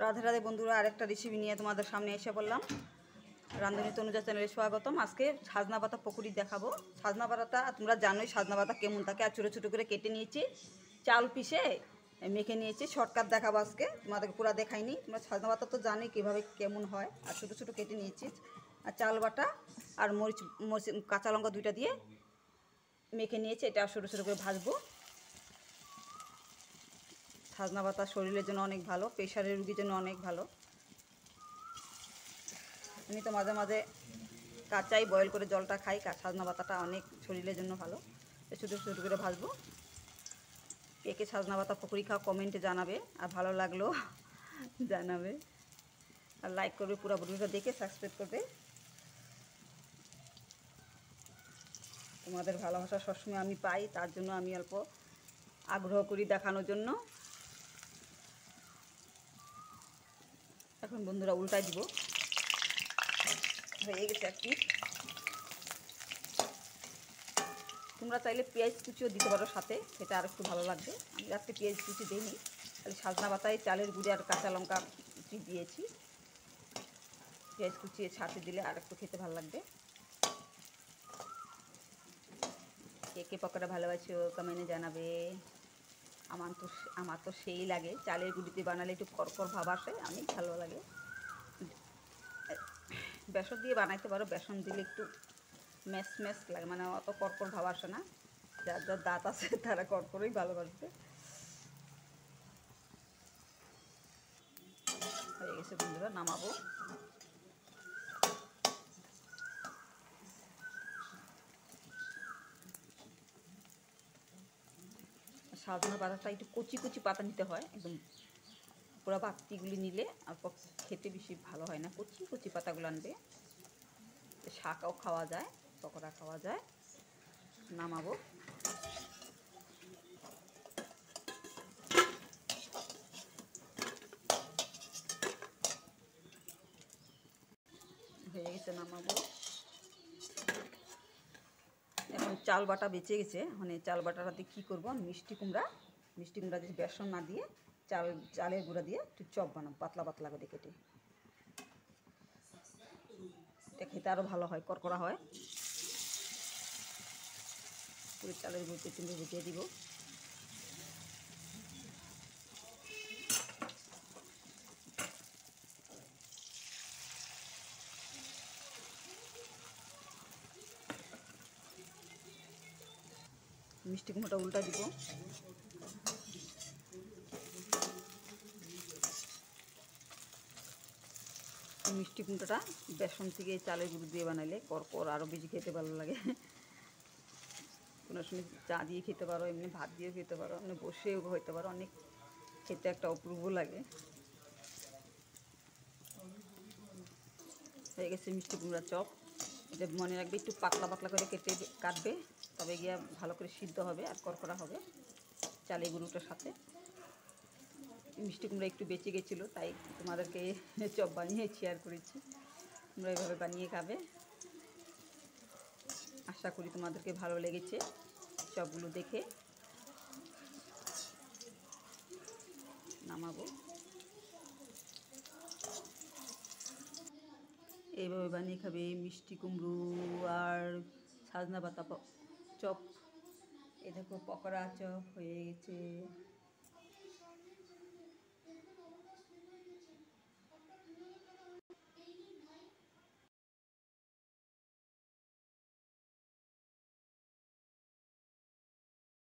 রাধে রাধে বন্ধুরা, আরেকটা রেসিপি নিয়ে তোমাদের সামনে এসে বললাম। রান্ধুনি তনুজা চ্যানেলে স্বাগতম। আজকে সাজনা পাতা পকোড়ি দেখাবো। সাজনা পাতাটা তোমরা জানোই সাজনা পাতা কেমন থাকে, আর ছোটো ছোটো করে কেটে নিয়েছি, চাল পিষে মেখে নিয়েছি। শর্টকাট দেখাবো আজকে, তোমাদেরকে পুরো দেখাইনি। তোমরা সাজনা পাতা তো জানোই কীভাবে কেমন হয়, আর ছোটো ছোটো কেটে নিয়েছি। আর চাল বাটা আর মরিচ মরিচ কাঁচা লঙ্কা দুইটা দিয়ে মেখে নিয়েছি। এটা ছোটো ছোটো করে ভাজবো। সাজনা পাতা শরীরের জন্য অনেক ভালো, প্রেশারের রুগীর জন্য অনেক ভালো। আমি তো মাঝে মাঝে কাঁচাই বয়েল করে জলটা খাই। সাজনা পাতাটা অনেক শরীরের জন্য ভালো। ছোটো ছোটো করে ভাজবো। কে সাজনা পাতা পকোড়ি খাও কমেন্টে জানাবে, আর ভালো লাগলো জানাবে, আর লাইক করবে, পুরো ভিডিওটা দেখে সাবস্ক্রাইব করবে। তোমাদের ভালোবাসা সবসময় আমি পাই, তার জন্য আমি অল্প আগ্রহ করি দেখানোর জন্য। এখন বন্ধুরা উল্টাই দিব। হয়ে গেছে একটি। তোমরা চাইলে পেঁয়াজ কুচিও দিতে পারো সাথে, সেটা আর একটু ভালো লাগবে। আমি আজকে পেঁয়াজ কুচি দিইনি, খালি সাজনা পাতায় চালের গুঁড়ি আর কাঁচা লঙ্কা কুচি দিয়েছি। পেঁয়াজ কুচিয়ে ছাতে দিলে আর একটু খেতে ভালো লাগবে। কে পকোড়া ভালোবাসো কমেন্টে জানাবে। আমার তো সেই লাগে। চালের গুঁড়িতে বানালে একটু করকর ভাব আসে, অনেক ভালো লাগে। বেসন দিয়ে বানাইতে পারো, বেসন দিলে একটু ম্যাশ ম্যাশ লাগে, মানে অত করকর ভাব আসে না। যার যার দাঁত আছে তারা করকরেই ভালোবাসবে। হয়ে গেছে বন্ধুরা, নামাবো। সাজনা পাতাটা একটু কচি কচি পাতা নিতে হয়, একদম পুরো পাতিগুলি নিলে আর খেতে বেশি ভালো হয় না। কচি কচি পাতাগুলো আনবে, শাকও খাওয়া যায়, পকোড়া খাওয়া যায়। নামাবো। হয়ে গেছে, নামাবো। এখন চাল বাটা বেঁচে গেছে। মানে চাল বাটাটাতে কী করবো, মিষ্টি কুমড়া দিয়ে বেসন না দিয়ে চালের গুঁড়া দিয়ে একটু চপ বানাবো, পাতলা পাতলা করে কেটে। এটা খেতে আরও ভালো হয়, করকরা হয়। পুরো চালের গুঁড়োতে কিন্তু ভেজে দিব। মিষ্টি কুমড়োটা উল্টা দিব। মিষ্টি কুমড়োটা বেসন থেকে চালের গুঁড়ো দিয়ে বানাইলে করকর আরও বেশি খেতে ভালো লাগে। কোনো সময় চা দিয়ে খেতে পারো, এমনি ভাত দিয়েও খেতে পারো, এমনি বসেও খেতে পারো, অনেক খেতে একটা অপূর্ব লাগে। হয়ে গেছে মিষ্টি কুমড়ার চপ। এটা মনে রাখবে একটু পাতলা পাতলা করে কাটবে, তবে গিয়ে ভালো করে সিদ্ধ হবে আর করকরা হবে চালের গুঁড়োটার সাথে। মিষ্টি কুমড়া একটু বেঁচে গেছিলো, তাই তোমাদেরকে চপ বানিয়ে শেয়ার করেছি। তোমরা এভাবে বানিয়ে খাবে। আশা করি তোমাদেরকে ভালো লেগেছে চপগুলো দেখে। নামাবো। এইভাবে বানিয়ে খাবে মিষ্টি কুমড়ো আর সাজনা পাতা চপ। এই দেখো পকোড়া চপ হয়ে গেছে।